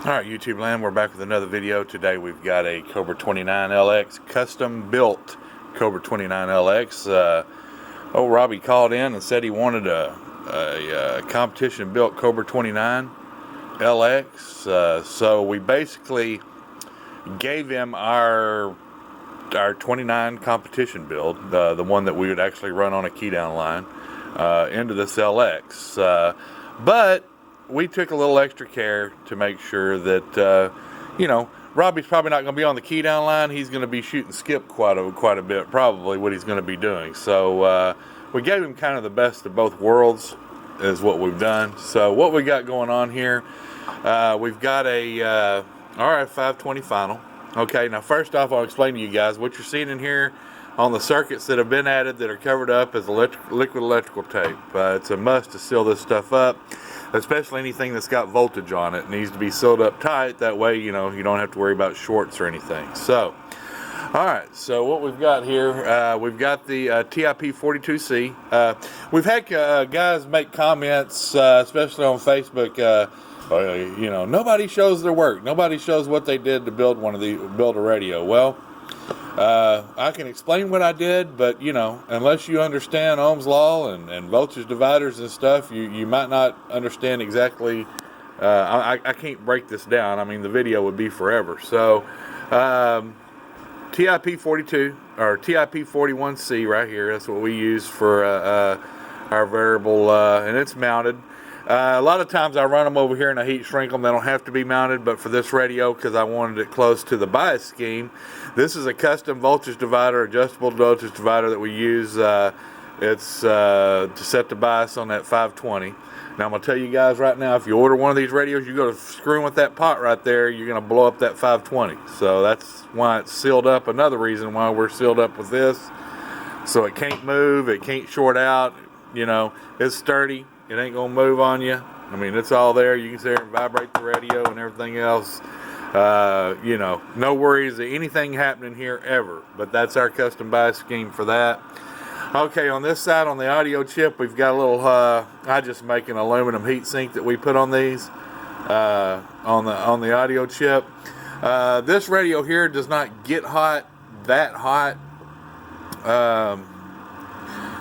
Alright, YouTube land, we're back with another video. Today we've got a Cobra 29LX, custom built Cobra 29LX. Old Robby called in and said he wanted a competition built Cobra 29LX. So we basically gave him our 29 competition build, the one that we would actually run on a key down line, into this LX. But we took a little extra care to make sure that, Robby's probably not going to be on the key down line. He's going to be shooting skip quite a bit, probably what he's going to be doing. So we gave him kind of the best of both worlds is what we've done. So what we got going on here, we've got a RF 520 final. Okay, now first off, I'll explain to you guys what you're seeing in here on the circuits that have been added that are covered up as liquid electrical tape. It's a must to seal this stuff up, especially anything that's got voltage on it. It needs to be sealed up tight. That way, you don't have to worry about shorts or anything. So, all right. So what we've got here, we've got the TIP 42C. We've had guys make comments, especially on Facebook. Nobody shows their work. Nobody shows what they did to build a radio. Well, I can explain what I did, but unless you understand Ohm's law and voltage dividers and stuff, you might not understand exactly. I can't break this down. I mean, the video would be forever. So TIP 42 or TIP 41C right here, that's what we use for our variable, and it's mounted. A lot of times I run them over here and I heat shrink them. They don't have to be mounted, but for this radio, because I wanted it close to the bias scheme, this is a custom voltage divider, adjustable voltage divider that we use. It's to set the bias on that 520. Now I'm going to tell you guys right now, if you order one of these radios, you go to screwing with that pot right there, you're going to blow up that 520. So that's why it's sealed up. Another reason why we're sealed up with this. So it can't move, it can't short out. It's sturdy. It ain't gonna move on you. I mean, it's all there. You can sit there and vibrate the radio and everything else. No worries of anything happening here ever. But that's our custom bias scheme for that. Okay, on this side, on the audio chip, we've got a little. I just make an aluminum heat sink that we put on these on the audio chip. This radio here does not get that hot.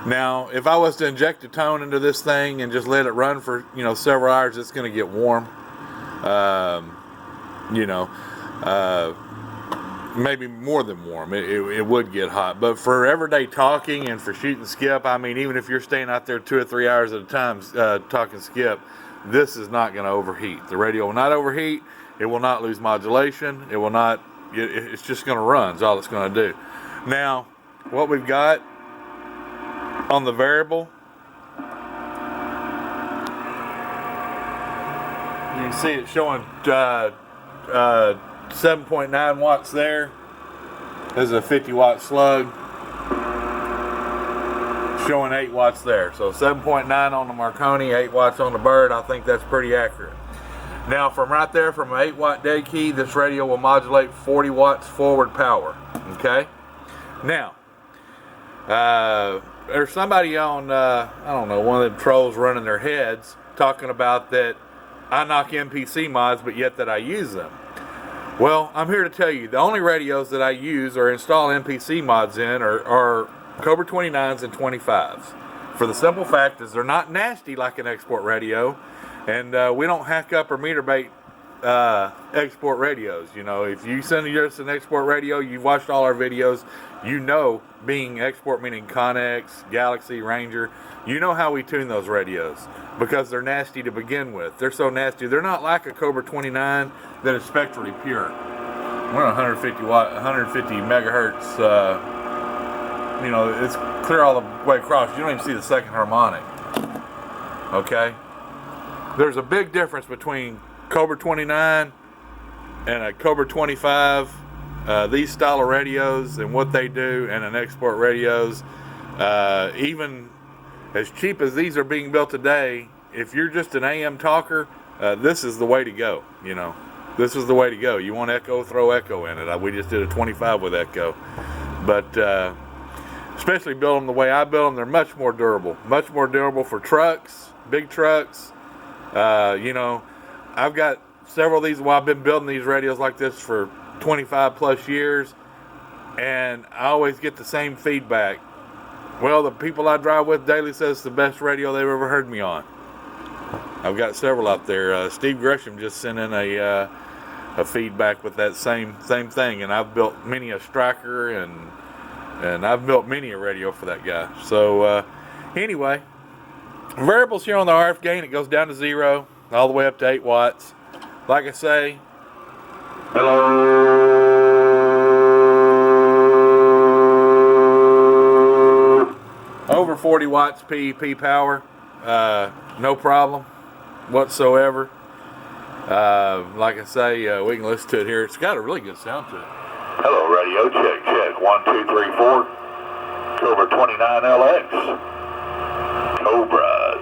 Now, if I was to inject a tone into this thing and just let it run for, several hours, it's going to get warm. Maybe more than warm. It would get hot. But for everyday talking and for shooting skip, I mean, even if you're staying out there 2 or 3 hours at a time talking skip, this is not going to overheat. The radio will not overheat. It will not lose modulation. It will not, it's just going to run is all it's going to do. Now, what we've got on the variable, you can see it showing 7.9 watts there. There's a 50 watt slug showing 8 watts there. So 7.9 on the Marconi, 8 watts on the Bird. I think that's pretty accurate. Now from right there, from an 8 watt dead key, this radio will modulate 40 watts forward power. Okay. Now, there's somebody on, I don't know, one of them trolls running their heads talking about that I knock MPC mods, but yet that I use them. Well, I'm here to tell you, the only radios that I use or install MPC mods in are Cobra 29s and 25s. For the simple fact is they're not nasty like an export radio, and we don't hack up or meter bait export radios. If you send us an export radio, you've watched all our videos, being export meaning Connex, Galaxy, Ranger, how we tune those radios because they're nasty to begin with. They're so nasty. They're not like a Cobra 29 that is spectrally pure. We're 150 megahertz. It's clear all the way across. You don't even see the second harmonic. Okay. There's a big difference between Cobra 29 and a Cobra 25. These style of radios and what they do and an export radios, even as cheap as these are being built today, if you're just an AM talker, this is the way to go. This is the way to go. You want echo, throw echo in it. We just did a 25 with echo, but especially build them the way I build them, they're much more durable for trucks, big trucks. I've got several of these. Well, I've been building these radios like this for 25 plus years, and I always get the same feedback. Well, the people I drive with daily says it's the best radio they've ever heard me on. I've got several out there. Steve Gresham just sent in a feedback with that same thing, and I've built many a striker and I've built many a radio for that guy. So anyway, variables here on the RF gain, it goes down to 0 all the way up to 8 watts. Like I say, hello, over 40 watts PEP power, no problem whatsoever. Like I say, we can listen to it here. It's got a really good sound to it. Hello, radio, check, 1, 2, 3, 4. Cobra 29LX. Cobra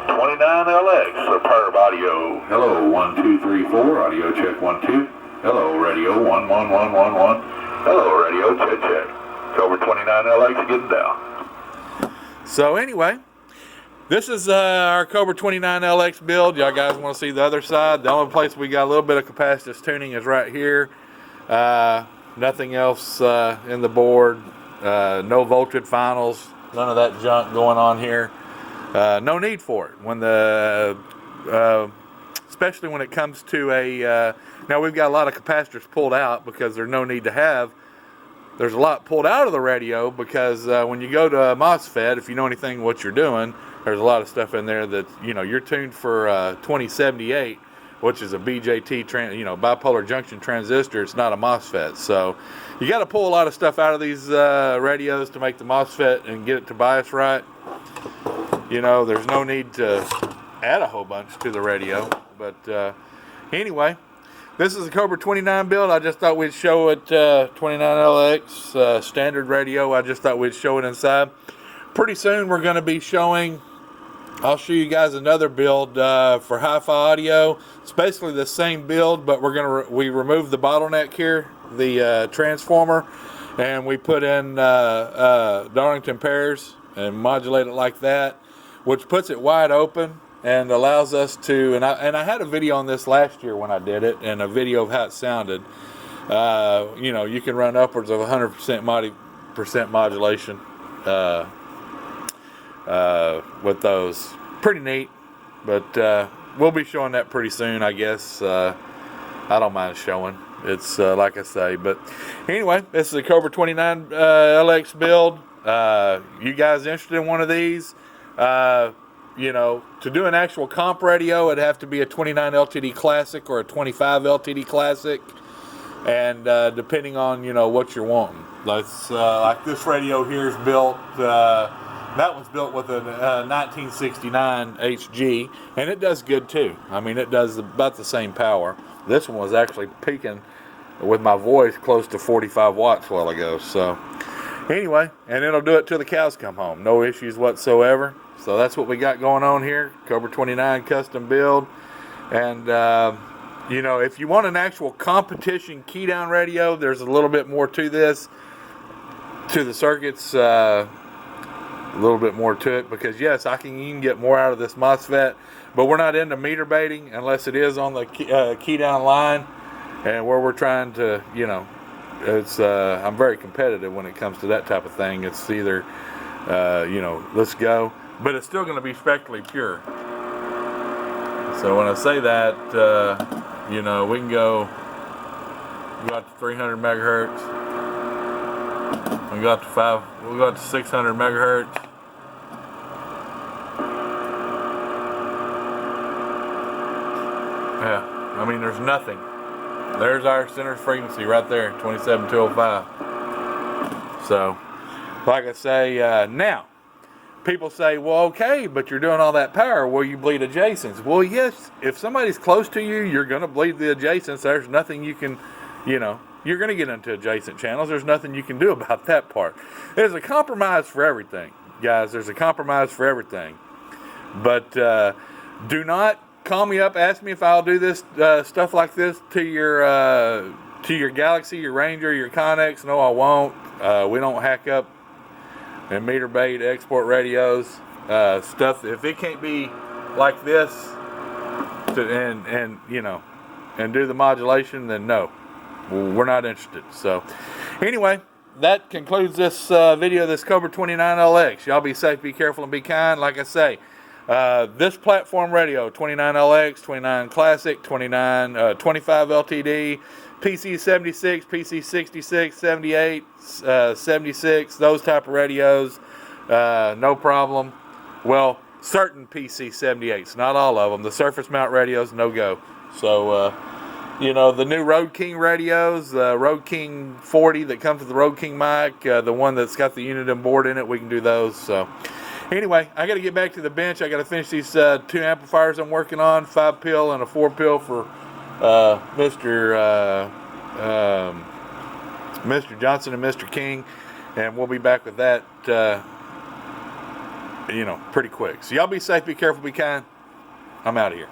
29LX, superb audio. Hello, 1, 2, 3, 4. Audio check, 1, 2. Hello, radio, 1, 1, 1, 1, 1. Hello, radio, check. Cobra 29LX getting down. So anyway, this is our Cobra 29LX build. Y'all guys want to see the other side? The only place we got a little bit of capacitance tuning is right here. Nothing else in the board. No voltage finals. None of that junk going on here. No need for it. When the especially when it comes to a now we've got a lot of capacitors pulled out because there's no need to have. There's a lot pulled out of the radio because when you go to a MOSFET, if you know anything what you're doing, there's a lot of stuff in there that, you know, you're tuned for 2078, which is a BJT, bipolar junction transistor. It's not a MOSFET. So you got to pull a lot of stuff out of these radios to make the MOSFET and get it to bias right. You know, there's no need to add a whole bunch to the radio. But anyway, this is a Cobra 29 build. I just thought we'd show it 29LX standard radio. I just thought we'd show it inside. Pretty soon we're going to be showing, I'll show you guys another build for hi-fi audio. It's basically the same build, but we removed the bottleneck here, the transformer, and we put in Darlington pairs and modulate it like that, which puts it wide open and allows us to, and I had a video on this last year when I did it, and a video of how it sounded. You know, you can run upwards of 100% modulation with those. Pretty neat, but we'll be showing that pretty soon, I guess. I don't mind showing. It's like I say, but anyway, this is a Cobra 29 LX build. You guys interested in one of these? You know, to do an actual comp radio, it'd have to be a 29 LTD Classic or a 25 LTD Classic, and depending on, you know, what you're wanting. Like this radio here is built. That was built with a 1969 HG, and it does good too. I mean, it does about the same power. This one was actually peaking with my voice close to 45 watts a while ago. So anyway, and it'll do it till the cows come home. No issues whatsoever. So that's what we got going on here. Cobra 29 custom build. And you know, if you want an actual competition key down radio, there's a little bit more to this, to the circuits. A little bit more to it, because yes, you can get more out of this MOSFET, but we're not into meter baiting unless it is on the key down line, and where we're trying to, you know, it's I'm very competitive when it comes to that type of thing. It's either you know, let's go, but it's still going to be spectrally pure. So when I say that, you know, we can go out to 300 megahertz. We got to 600 megahertz. Yeah, I mean, there's nothing. There's our center frequency right there, 27205. So, like I say, now, people say, well, okay, but you're doing all that power. Will you bleed adjacents? Well, yes, if somebody's close to you, you're going to bleed the adjacents. There's nothing you can, you know, you're going to get into adjacent channels. There's nothing you can do about that part. There's a compromise for everything, guys. There's a compromise for everything. But do not call me up, ask me if I'll do this stuff like this to your Galaxy, your Ranger, your Connex. No, I won't. We don't hack up and meter bait export radios. Stuff, if it can't be like this, and you know, and do the modulation, then no, we're not interested. So anyway, that concludes this video of this Cobra 29LX. Y'all be safe, be careful, and be kind. Like I say, this platform radio, 29LX, 29 Classic, 25 LTD, PC 76, PC 66, 78, 76, those type of radios, no problem. Well, certain PC 78s, not all of them. The surface mount radios, no go. So, you know, the new Road King radios, the Road King 40 that comes with the Road King mic, the one that's got the Uniden board in it, we can do those. So anyway, I got to get back to the bench. I got to finish these 2 amplifiers I'm working on, 5-pill and a 4-pill for Mr. Johnson and Mr. King, and we'll be back with that, you know, pretty quick. So y'all be safe, be careful, be kind. I'm out of here.